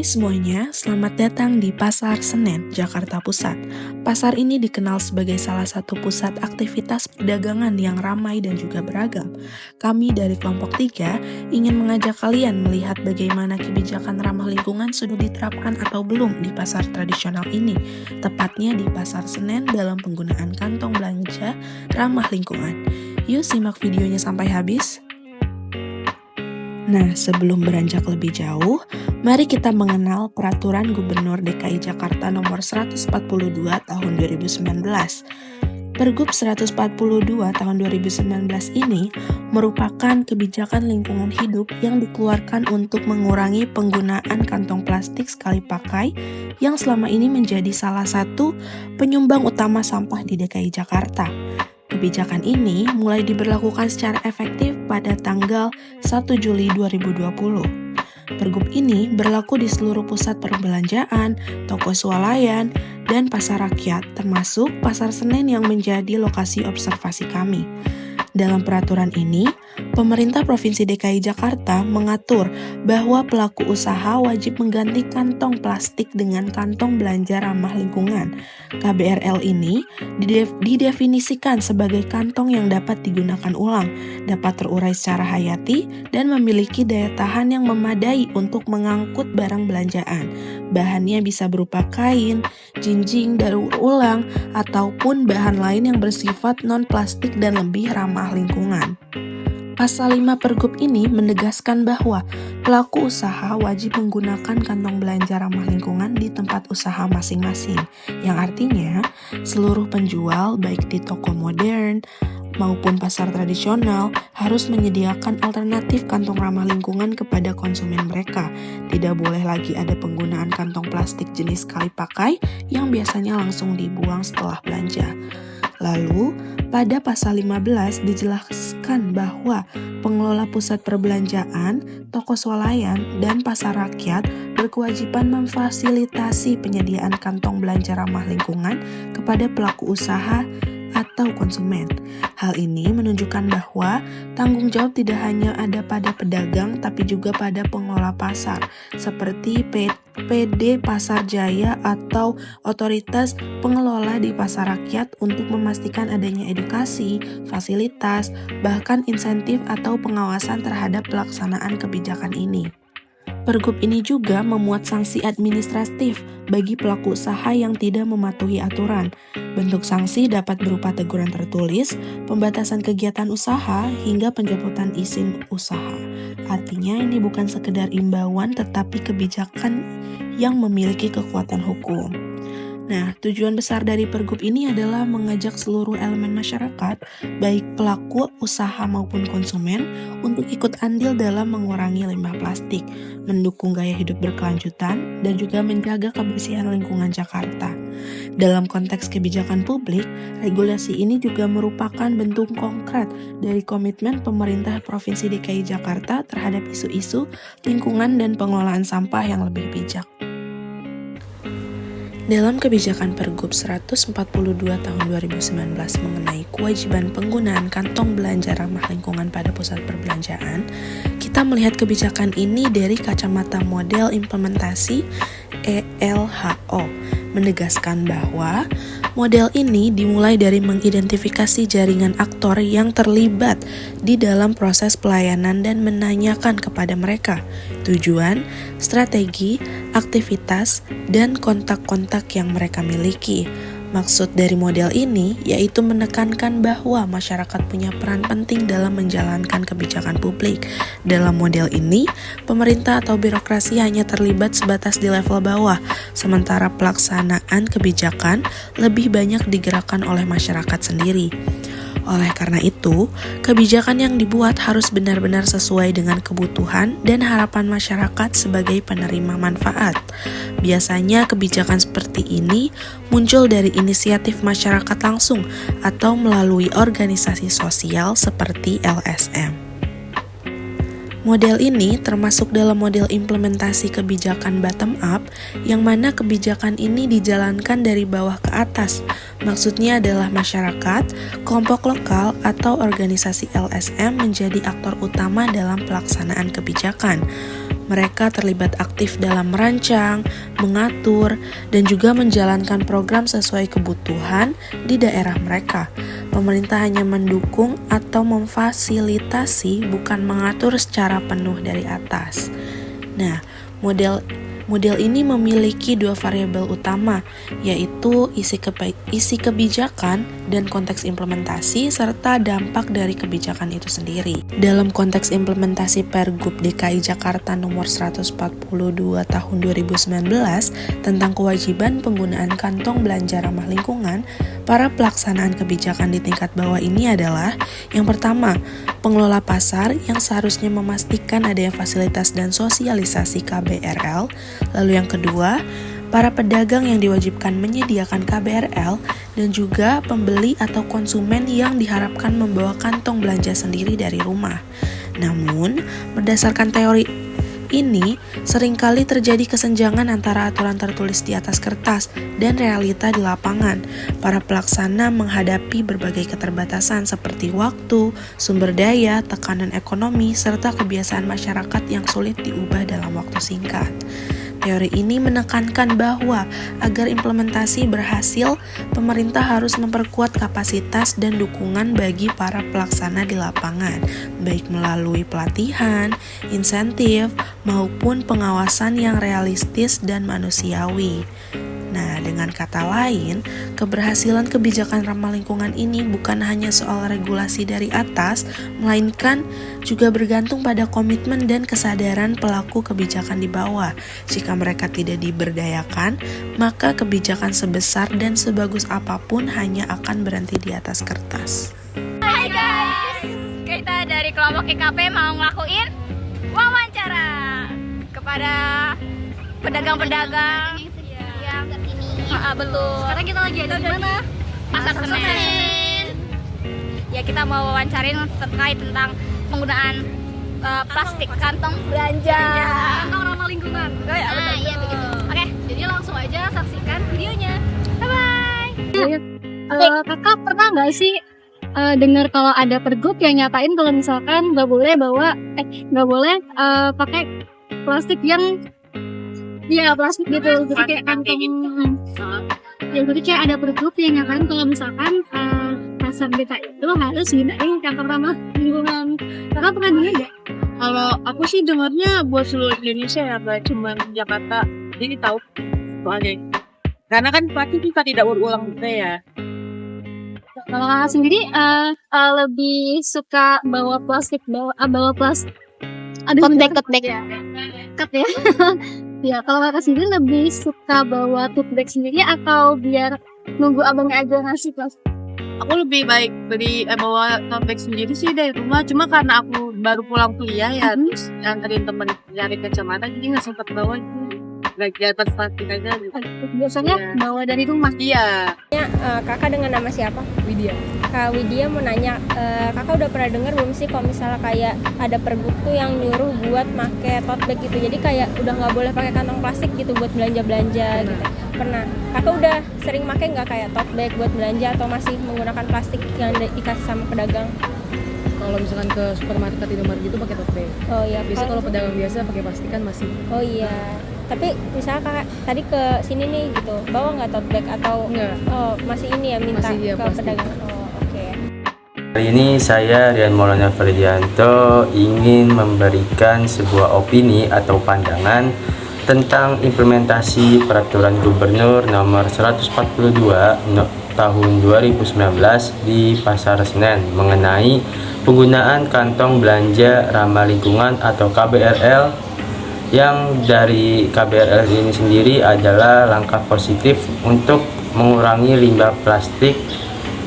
Hai semuanya, selamat datang di Pasar Senen, Jakarta Pusat. Pasar ini dikenal sebagai salah satu pusat aktivitas perdagangan yang ramai dan juga beragam. Kami dari kelompok 3 ingin mengajak kalian melihat bagaimana kebijakan ramah lingkungan sudah diterapkan atau belum di pasar tradisional ini, tepatnya di Pasar Senen dalam penggunaan kantong belanja ramah lingkungan. Yuk simak videonya sampai habis. Nah, sebelum beranjak lebih jauh, mari kita mengenal Peraturan Gubernur DKI Jakarta Nomor 142 Tahun 2019. Pergub 142 Tahun 2019 ini merupakan kebijakan lingkungan hidup yang dikeluarkan untuk mengurangi penggunaan kantong plastik sekali pakai yang selama ini menjadi salah satu penyumbang utama sampah di DKI Jakarta. Kebijakan ini mulai diberlakukan secara efektif pada tanggal 1 Juli 2020. Pergub ini berlaku di seluruh pusat perbelanjaan, toko swalayan, dan pasar rakyat, termasuk Pasar Senen yang menjadi lokasi observasi kami. Dalam peraturan ini, pemerintah Provinsi DKI Jakarta mengatur bahwa pelaku usaha wajib mengganti kantong plastik dengan kantong belanja ramah lingkungan. KBRL ini didefinisikan sebagai kantong yang dapat digunakan ulang, dapat terurai secara hayati, dan memiliki daya tahan yang memadai untuk mengangkut barang belanjaan. Bahannya bisa berupa kain, jinjing, daur ulang, ataupun bahan lain yang bersifat non-plastik dan lebih ramah lingkungan. Pasal 5 Pergub ini menegaskan bahwa pelaku usaha wajib menggunakan kantong belanja ramah lingkungan di tempat usaha masing-masing, yang artinya seluruh penjual baik di toko modern maupun pasar tradisional harus menyediakan alternatif kantong ramah lingkungan kepada konsumen mereka. Tidak boleh lagi ada penggunaan kantong plastik jenis sekali pakai yang biasanya langsung dibuang setelah belanja. Lalu, pada pasal 15 dijelaskan bahwa pengelola pusat perbelanjaan, toko swalayan, dan pasar rakyat berkewajiban memfasilitasi penyediaan kantong belanja ramah lingkungan kepada pelaku usaha atau konsumen. Hal ini menunjukkan bahwa tanggung jawab tidak hanya ada pada pedagang tapi juga pada pengelola pasar seperti PD Pasar Jaya atau otoritas pengelola di pasar rakyat untuk memastikan adanya edukasi, fasilitas, bahkan insentif atau pengawasan terhadap pelaksanaan kebijakan ini. Pergub ini juga memuat sanksi administratif bagi pelaku usaha yang tidak mematuhi aturan. Bentuk sanksi dapat berupa teguran tertulis, pembatasan kegiatan usaha, hingga pencabutan izin usaha. Artinya ini bukan sekedar imbauan tetapi kebijakan yang memiliki kekuatan hukum. Nah, tujuan besar dari Pergub ini adalah mengajak seluruh elemen masyarakat, baik pelaku usaha maupun konsumen, untuk ikut andil dalam mengurangi limbah plastik, mendukung gaya hidup berkelanjutan, dan juga menjaga kebersihan lingkungan Jakarta. Dalam konteks kebijakan publik, regulasi ini juga merupakan bentuk konkret dari komitmen pemerintah Provinsi DKI Jakarta terhadap isu-isu lingkungan dan pengelolaan sampah yang lebih bijak. Dalam kebijakan Pergub 142 tahun 2019 mengenai kewajiban penggunaan kantong belanja ramah lingkungan pada pusat perbelanjaan, kita melihat kebijakan ini dari kacamata model implementasi ELHO, menegaskan bahwa model ini dimulai dari mengidentifikasi jaringan aktor yang terlibat di dalam proses pelayanan dan menanyakan kepada mereka tujuan, strategi, aktivitas, dan kontak-kontak yang mereka miliki. Maksud dari model ini yaitu menekankan bahwa masyarakat punya peran penting dalam menjalankan kebijakan publik. Dalam model ini, pemerintah atau birokrasi hanya terlibat sebatas di level bawah, sementara pelaksanaan kebijakan lebih banyak digerakkan oleh masyarakat sendiri. Oleh karena itu, kebijakan yang dibuat harus benar-benar sesuai dengan kebutuhan dan harapan masyarakat sebagai penerima manfaat. Biasanya kebijakan seperti ini muncul dari inisiatif masyarakat langsung atau melalui organisasi sosial seperti LSM. Model ini termasuk dalam model implementasi kebijakan bottom up, yang mana kebijakan ini dijalankan dari bawah ke atas. Maksudnya adalah masyarakat, kelompok lokal, atau organisasi LSM menjadi aktor utama dalam pelaksanaan kebijakan. Mereka terlibat aktif dalam merancang, mengatur, dan juga menjalankan program sesuai kebutuhan di daerah mereka. Pemerintah hanya mendukung atau memfasilitasi, bukan mengatur secara penuh dari atas. Nah, model ini memiliki dua variabel utama, yaitu isi kebijakan dan konteks implementasi, serta dampak dari kebijakan itu sendiri. Dalam konteks implementasi Pergub DKI Jakarta nomor 142 tahun 2019 tentang kewajiban penggunaan kantong belanja ramah lingkungan, para pelaksanaan kebijakan di tingkat bawah ini adalah: yang pertama, pengelola pasar yang seharusnya memastikan adanya fasilitas dan sosialisasi KBRL. Lalu yang kedua, para pedagang yang diwajibkan menyediakan KBRL, dan juga pembeli atau konsumen yang diharapkan membawa kantong belanja sendiri dari rumah. Namun, berdasarkan teori ini, seringkali terjadi kesenjangan antara aturan tertulis di atas kertas dan realita di lapangan. Para pelaksana menghadapi berbagai keterbatasan seperti waktu, sumber daya, tekanan ekonomi, serta kebiasaan masyarakat yang sulit diubah dalam waktu singkat. Teori ini menekankan bahwa agar implementasi berhasil, pemerintah harus memperkuat kapasitas dan dukungan bagi para pelaksana di lapangan, baik melalui pelatihan, insentif, maupun pengawasan yang realistis dan manusiawi. Nah, dengan kata lain, keberhasilan kebijakan ramah lingkungan ini bukan hanya soal regulasi dari atas, melainkan juga bergantung pada komitmen dan kesadaran pelaku kebijakan di bawah. Jika mereka tidak diberdayakan, maka kebijakan sebesar dan sebagus apapun hanya akan berhenti di atas kertas. Hai guys, kita dari kelompok KKP mau ngelakuin wawancara kepada pedagang-pedagang yang betul. Sekarang kita lagi ada di mana? Pasar Senen. Ya, kita mau wawancarin terkait tentang penggunaan plastik kantong belanja. Kantong ramah lingkungan. Oh ya, betul. Iya begitu. Oke, Jadi langsung aja saksikan videonya. bye. Kakak pernah nggak sih dengar kalau ada pergub yang nyatain kalau misalkan nggak boleh pakai plastik yang plastik gitu, jadi kayak kantong. Yang jadi kayak ada pergub yang nyatain kalau misalkan pasar kita itu harus gunain kantong ramah lingkungan. Kakak pernah dengar nggak? Kalau aku sih dengarnya buat seluruh Indonesia ya, nggak cuma Jakarta. Jadi tahu soalnya. Karena kan plastik kita tidak berulang gitu ya. Kalau kakak sendiri lebih suka bawa plastik. Tote bag. Cut ya. Ya, kalau kakak sendiri lebih suka bawa tote bag sendiri atau biar nunggu abangnya aja ngasih plastik? Aku lebih baik bawa tote bag sendiri sih dari rumah. Cuma karena aku baru pulang kuliah ya, terus nganterin temen nyari kacamata, jadi nggak sempat bawa itu. Lagi atas plastik aja. Biasanya bawa dari rumah. Iya. Kakak dengan nama siapa? Widya. Kak Widya mau nanya, kakak udah pernah dengar belum sih kalau misalnya kayak ada pergub tuh yang nyuruh buat pakai tote bag gitu, jadi kayak udah nggak boleh pakai kantong plastik gitu buat belanja gitu. Pernah? Kakak udah sering pakai nggak kayak tote bag buat belanja atau masih menggunakan plastik yang dikasih sama pedagang? Kalau misalkan ke supermarket Indomaret gitu pakai tote bag. Oh iya. Biasa kalau pedagang biasa pakai plastik kan masih. Oh iya. Tapi misalnya kakak tadi ke sini nih gitu, bawa nggak tote bag atau Enggak. Oh masih ini ya minta Masih, iya, ke plastik. pedagang. Oh oke. Hari ini saya Rian Maulana Ferdianto ingin memberikan sebuah opini atau pandangan tentang implementasi Peraturan Gubernur Nomor 142 Tahun 2019 di Pasar Senen mengenai penggunaan kantong belanja ramah lingkungan atau KBRL, yang dari KBRL ini sendiri adalah langkah positif untuk mengurangi limbah plastik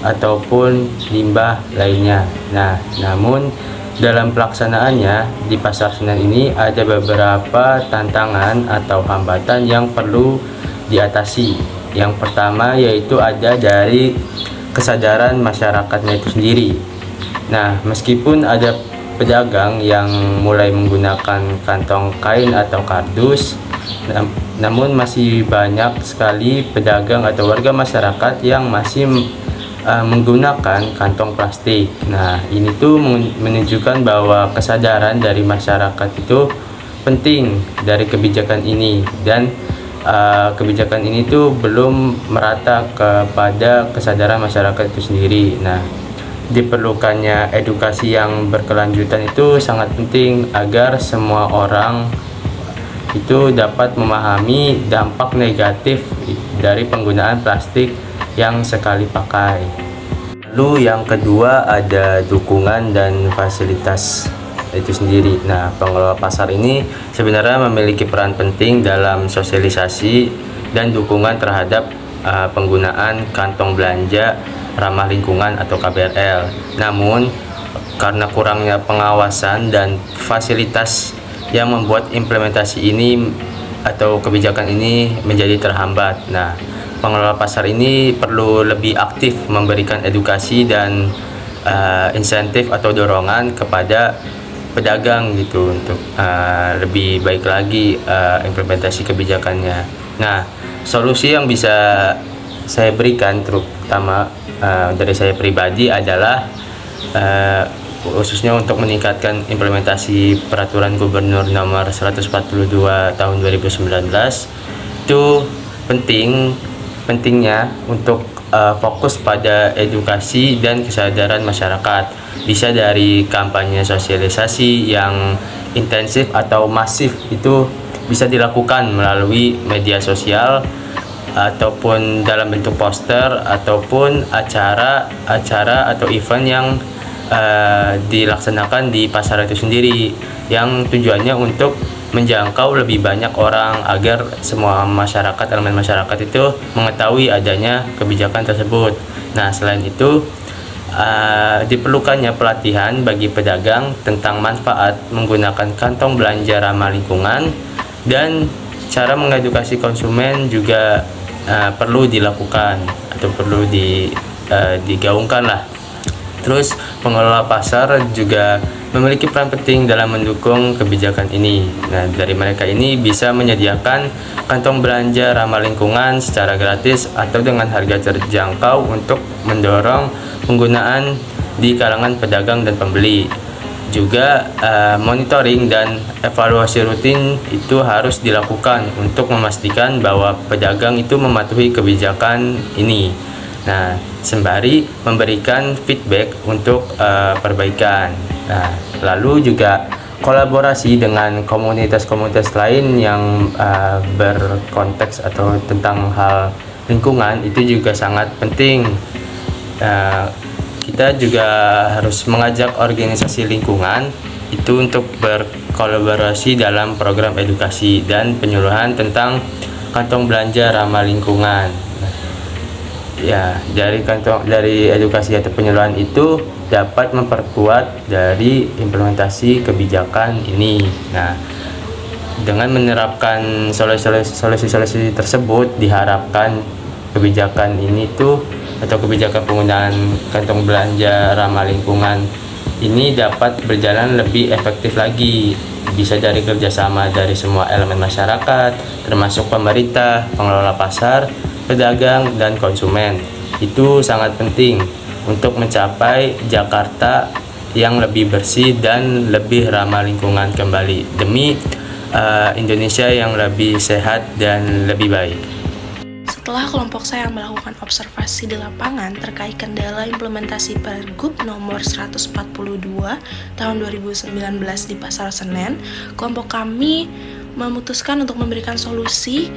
ataupun limbah lainnya. Nah, namun dalam pelaksanaannya di Pasar Senen ini ada beberapa tantangan atau hambatan yang perlu diatasi. Yang pertama yaitu ada dari kesadaran masyarakatnya itu sendiri. Nah, meskipun ada pedagang yang mulai menggunakan kantong kain atau kardus, namun masih banyak sekali pedagang atau warga masyarakat yang masih menggunakan kantong plastik. Nah, ini tuh menunjukkan bahwa kesadaran dari masyarakat itu penting dari kebijakan ini, dan kebijakan ini tuh belum merata kepada kesadaran masyarakat itu sendiri. Nah, diperlukannya edukasi yang berkelanjutan itu sangat penting agar semua orang itu dapat memahami dampak negatif dari penggunaan plastik yang sekali pakai. Lalu yang kedua ada dukungan dan fasilitas itu sendiri. Nah, pengelola pasar ini sebenarnya memiliki peran penting dalam sosialisasi dan dukungan terhadap penggunaan kantong belanja ramah lingkungan atau KBRL. Namun, karena kurangnya pengawasan dan fasilitas yang membuat implementasi ini atau kebijakan ini menjadi terhambat. Nah, pengelola pasar ini perlu lebih aktif memberikan edukasi dan insentif atau dorongan kepada pedagang gitu untuk lebih baik lagi implementasi kebijakannya. Nah, solusi yang bisa saya berikan terutama dari saya pribadi adalah khususnya untuk meningkatkan implementasi peraturan gubernur nomor 142 tahun 2019 itu pentingnya untuk fokus pada edukasi dan kesadaran masyarakat. Bisa dari kampanye sosialisasi yang intensif atau masif, itu bisa dilakukan melalui media sosial ataupun dalam bentuk poster ataupun acara atau event yang dilaksanakan di pasar itu sendiri, yang tujuannya untuk menjangkau lebih banyak orang agar semua elemen masyarakat itu mengetahui adanya kebijakan tersebut. Nah, selain itu diperlukannya pelatihan bagi pedagang tentang manfaat menggunakan kantong belanja ramah lingkungan, dan cara mengedukasi konsumen juga perlu dilakukan atau perlu digaungkan lah. Terus pengelola pasar juga memiliki peran penting dalam mendukung kebijakan ini. Nah, dari mereka ini bisa menyediakan kantong belanja ramah lingkungan secara gratis atau dengan harga terjangkau untuk mendorong penggunaan di kalangan pedagang dan pembeli. Juga monitoring dan evaluasi rutin itu harus dilakukan untuk memastikan bahwa pedagang itu mematuhi kebijakan ini. Nah, sembari memberikan feedback untuk perbaikan. Nah, lalu juga kolaborasi dengan komunitas-komunitas lain yang berkonteks atau tentang hal lingkungan itu juga sangat penting. Kita juga harus mengajak organisasi lingkungan itu untuk berkolaborasi dalam program edukasi dan penyuluhan tentang kantong belanja ramah lingkungan. Ya, dari edukasi atau penyuluhan itu dapat memperkuat dari implementasi kebijakan ini. Nah, dengan menerapkan solusi-solusi tersebut, diharapkan kebijakan ini tuh atau kebijakan penggunaan kantong belanja ramah lingkungan ini dapat berjalan lebih efektif lagi. Bisa dari kerjasama dari semua elemen masyarakat, termasuk pemerintah, pengelola pasar, pedagang, dan konsumen. Itu sangat penting untuk mencapai Jakarta yang lebih bersih dan lebih ramah lingkungan kembali demi Indonesia yang lebih sehat dan lebih baik. Setelah kelompok saya melakukan observasi di lapangan terkait kendala implementasi Pergub nomor 142 tahun 2019 di Pasar Senen, kelompok kami memutuskan untuk memberikan solusi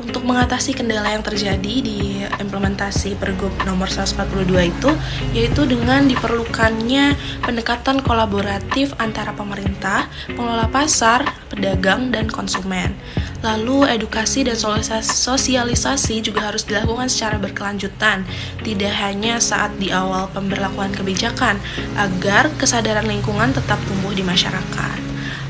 untuk mengatasi kendala yang terjadi di implementasi Pergub nomor 142 itu, yaitu dengan diperlukannya pendekatan kolaboratif antara pemerintah, pengelola pasar, pedagang, dan konsumen. Lalu edukasi dan sosialisasi juga harus dilakukan secara berkelanjutan, tidak hanya saat di awal pemberlakuan kebijakan, agar kesadaran lingkungan tetap tumbuh di masyarakat.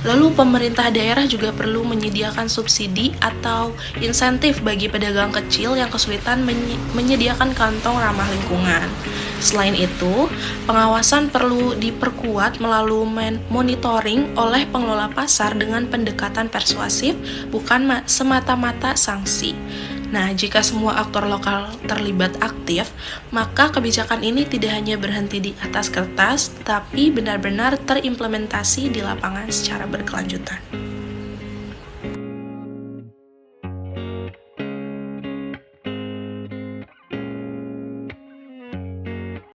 Lalu pemerintah daerah juga perlu menyediakan subsidi atau insentif bagi pedagang kecil yang kesulitan menyediakan kantong ramah lingkungan. Selain itu, pengawasan perlu diperkuat melalui monitoring oleh pengelola pasar dengan pendekatan persuasif, bukan semata-mata sanksi. Nah, jika semua aktor lokal terlibat aktif, maka kebijakan ini tidak hanya berhenti di atas kertas, tapi benar-benar terimplementasi di lapangan secara berkelanjutan.